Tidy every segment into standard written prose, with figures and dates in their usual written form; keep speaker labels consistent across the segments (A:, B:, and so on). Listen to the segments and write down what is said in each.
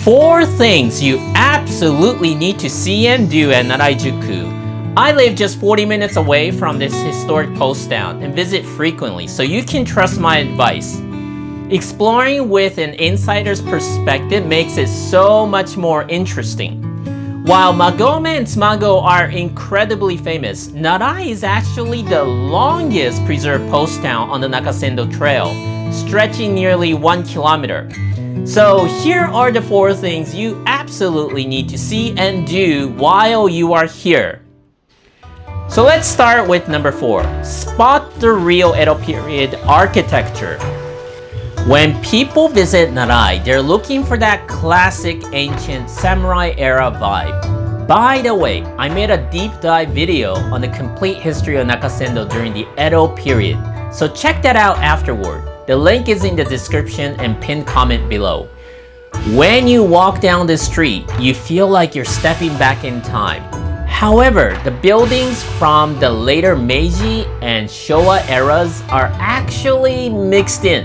A: 4 things you absolutely need to see and do at Narai-juku. I live just 40 minutes away from this historic post town and visit frequently, so you can trust my advice. Exploring with an insider's perspective makes it so much more interesting. While Magome and Tsumago are incredibly famous, Narai is actually the longest preserved post town on the Nakasendo Trail, stretching nearly 1 kilometer. So here are the 4 things you absolutely need to see and do while you are here. So let's start with number 4. Spot the real Edo period architecture. When people visit Narai, they're looking for that classic ancient samurai era vibe. By the way, I made a deep dive video on the complete history of Nakasendo during the Edo period, so check that out afterward. The link is in the description and pinned comment below. When you walk down the street, you feel like you're stepping back in time. However, the buildings from the later Meiji and Showa eras are actually mixed in.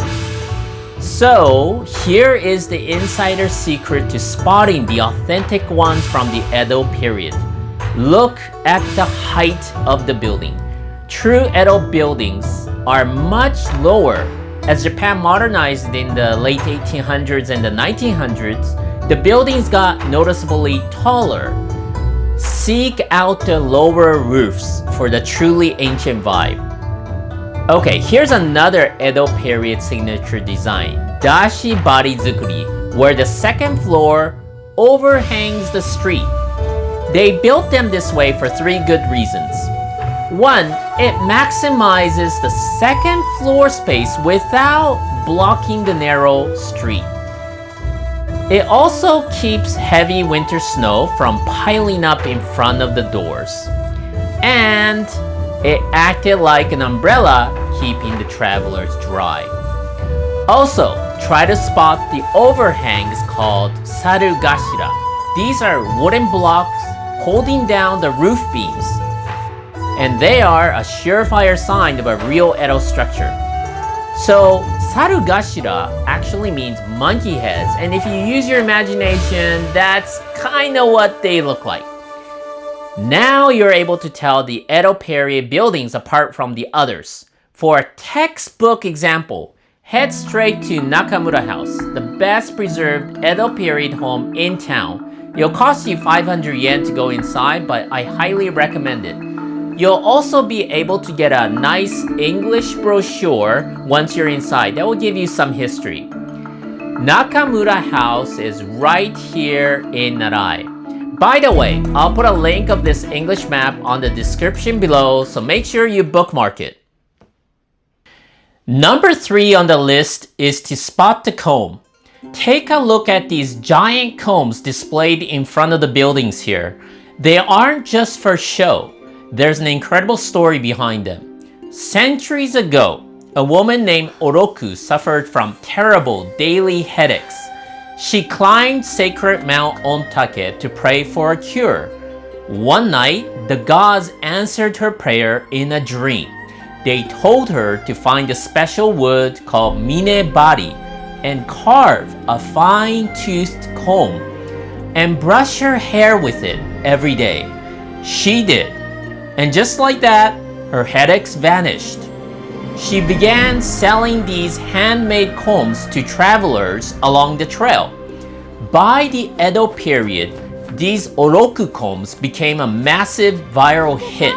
A: So, here is the insider secret to spotting the authentic ones from the Edo period. Look at the height of the building. True Edo buildings are much lower. As Japan modernized in the late 1800s and the 1900s, the buildings got noticeably taller. Seek out the lower roofs for the truly ancient vibe. Okay, here's another Edo period signature design, Dashi Bari Zukuri, where the second floor overhangs the street. They built them this way for 3 good reasons. 1, it maximizes the second floor space without blocking the narrow street. It also keeps heavy winter snow from piling up in front of the doors. And it acted like an umbrella, keeping the travelers dry. Also, try to spot the overhangs called sarugashira. These are wooden blocks holding down the roof beams, and they are a surefire sign of a real Edo structure. So, sarugashira actually means monkey heads, and if you use your imagination, that's kind of what they look like. Now you're able to tell the Edo period buildings apart from the others. For a textbook example, head straight to Nakamura House, the best preserved Edo period home in town. It'll cost you 500 yen to go inside, but I highly recommend it. You'll also be able to get a nice English brochure once you're inside that will give you some history. Nakamura House is right here in Narai. By the way, I'll put a link of this English map on the description below, so make sure you bookmark it. Number 3 on the list is to spot the comb. Take a look at these giant combs displayed in front of the buildings here. They aren't just for show. There's an incredible story behind them. Centuries ago, a woman named O-Roku suffered from terrible daily headaches. She climbed sacred Mount Ontake to pray for a cure. One night, the gods answered her prayer in a dream. They told her to find a special wood called minebari and carve a fine-toothed comb and brush her hair with it every day. She did. And just like that, her headaches vanished. She began selling these handmade combs to travelers along the trail. By the Edo period, these O-Roku combs became a massive viral hit.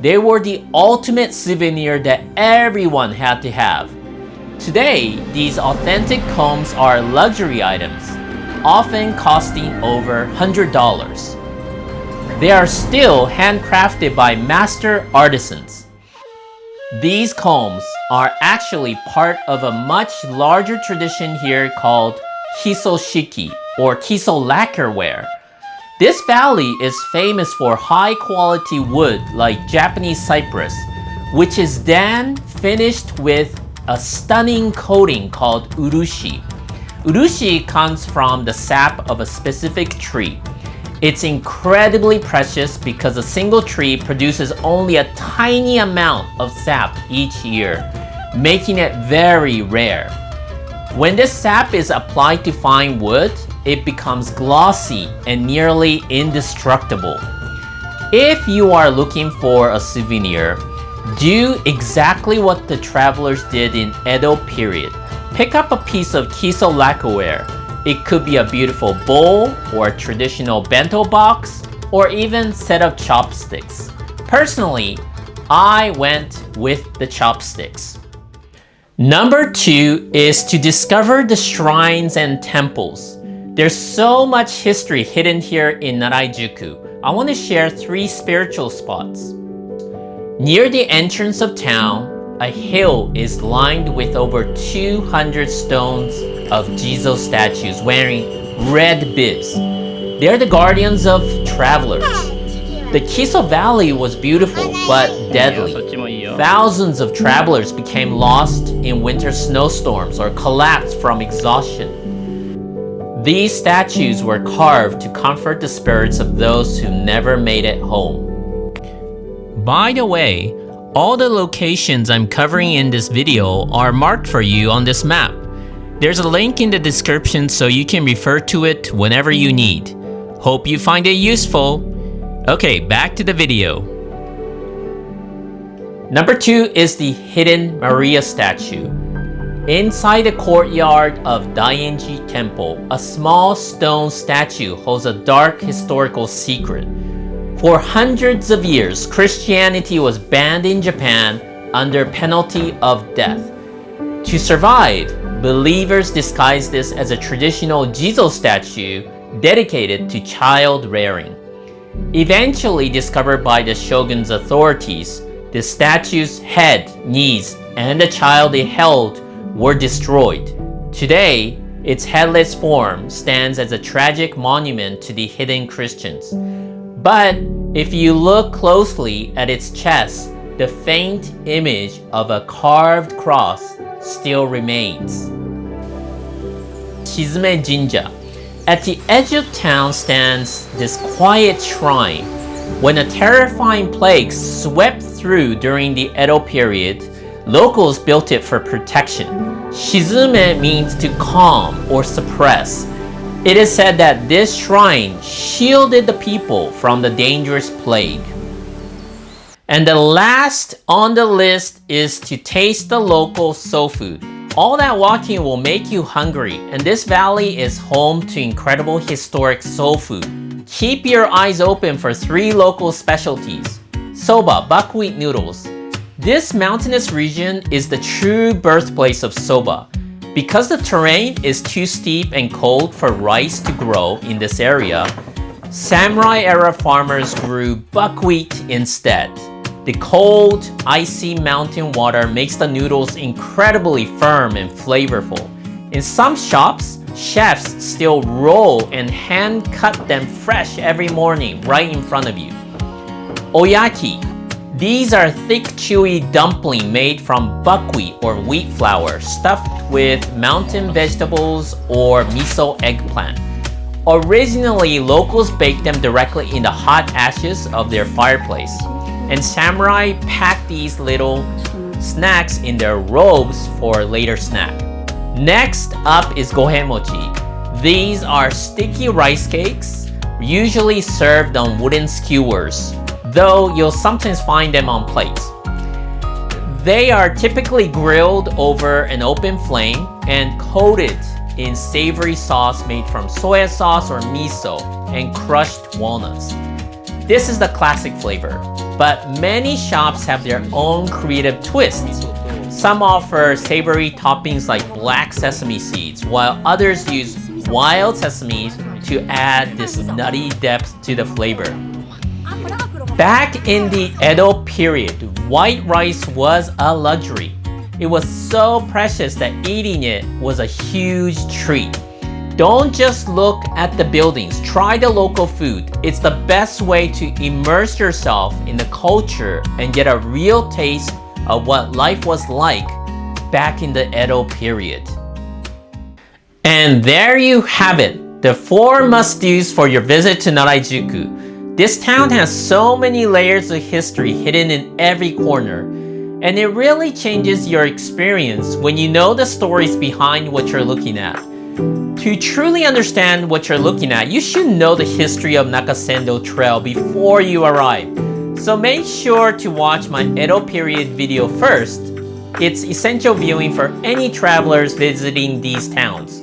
A: They were the ultimate souvenir that everyone had to have. Today, these authentic combs are luxury items, often costing over $100. They are still handcrafted by master artisans. These combs are actually part of a much larger tradition here called Kiso Shiki or Kiso Lacquerware. This valley is famous for high quality wood like Japanese cypress, which is then finished with a stunning coating called urushi. Urushi comes from the sap of a specific tree. It's incredibly precious because a single tree produces only a tiny amount of sap each year, making it very rare. When this sap is applied to fine wood, it becomes glossy and nearly indestructible. If you are looking for a souvenir, do exactly what the travelers did in Edo period. Pick up a piece of Kiso lacquerware. It could be a beautiful bowl or a traditional bento box or even set of chopsticks. Personally, I went with the chopsticks. Number 2 is to discover the shrines and temples. There's so much history hidden here in Narai-juku. I want to share 3 spiritual spots. Near the entrance of town, a hill is lined with over 200 stones of Jizo statues wearing red bibs. They're the guardians of travelers. The Kiso Valley was beautiful but deadly. Thousands of travelers became lost in winter snowstorms or collapsed from exhaustion. These statues were carved to comfort the spirits of those who never made it home. By the way, all the locations I'm covering in this video are marked for you on this map. There's a link in the description so you can refer to it whenever you need. Hope you find it useful. Okay, back to the video. Number 2 is the hidden Maria statue. Inside the courtyard of Dainji Temple, a small stone statue holds a dark historical secret. For hundreds of years, Christianity was banned in Japan under penalty of death. To survive, believers disguised this as a traditional Jizo statue dedicated to child rearing. Eventually discovered by the shogun's authorities, the statue's head, knees, and the child it held were destroyed. Today, its headless form stands as a tragic monument to the hidden Christians. But if you look closely at its chest, the faint image of a carved cross still remains. Shizume Jinja. At the edge of town stands this quiet shrine. When a terrifying plague swept through during the Edo period, locals built it for protection. Shizume means to calm or suppress. It is said that this shrine shielded the people from the dangerous plague. And the last on the list is to taste the local soul food. All that walking will make you hungry, and this valley is home to incredible historic soul food. Keep your eyes open for 3 local specialties. Soba, buckwheat noodles. This mountainous region is the true birthplace of soba. Because the terrain is too steep and cold for rice to grow in this area, samurai-era farmers grew buckwheat instead. The cold, icy mountain water makes the noodles incredibly firm and flavorful. In some shops, chefs still roll and hand cut them fresh every morning right in front of you. Oyaki. These are thick, chewy dumpling made from buckwheat or wheat flour stuffed with mountain vegetables or miso eggplant. Originally, locals baked them directly in the hot ashes of their fireplace, and samurai packed these little snacks in their robes for later snack. Next up is Goheimochi. These are sticky rice cakes, usually served on wooden skewers, though you'll sometimes find them on plates. They are typically grilled over an open flame and coated in savory sauce made from soya sauce or miso and crushed walnuts. This is the classic flavor, but many shops have their own creative twists. Some offer savory toppings like black sesame seeds, while others use wild sesame to add this nutty depth to the flavor. Back in the Edo period, white rice was a luxury. It was so precious that eating it was a huge treat. Don't just look at the buildings, try the local food. It's the best way to immerse yourself in the culture and get a real taste of what life was like back in the Edo period. And there you have it, the 4 must-dos for your visit to Narai-juku. This town has so many layers of history hidden in every corner, and it really changes your experience when you know the stories behind what you're looking at. To truly understand what you're looking at, you should know the history of Nakasendo Trail before you arrive. So make sure to watch my Edo-period video first. It's essential viewing for any travelers visiting these towns.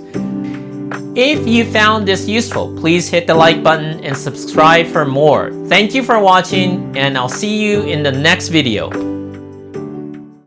A: If you found this useful, please hit the like button and subscribe for more. Thank you for watching, and I'll see you in the next video.